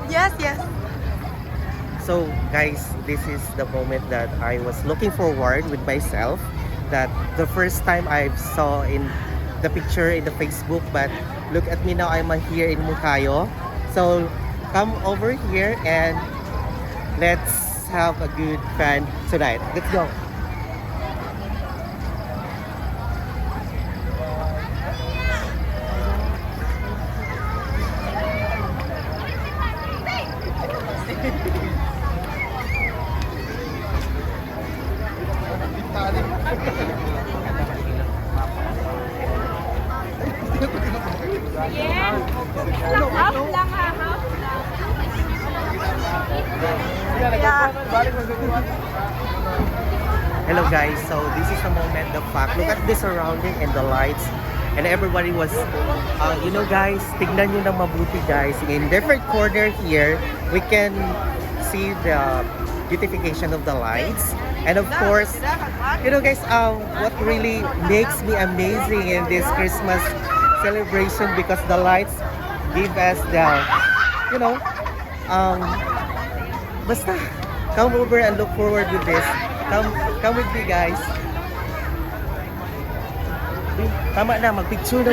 Yes, yes. So guys, this is the moment that I was looking forward with myself. That the first time I saw in the picture in the Facebook, but look at me now, I'm here in Mukayo. So come over here and let's have a good fun tonight. Let's go. Yeah. Half lang ha, half lang. Yeah. Hello guys, so this is the moment, the fact. Look at the surrounding and the lights. And everybody was, you know guys, tignan nyo ng mabuti guys. In different corner here, we can see the beautification of the lights. And of course, you know guys, what really makes me amazing in this Christmas celebration, because the lights give us the, you know, basta, come over and look forward with this. Come with me guys. Tama na, magpicture na.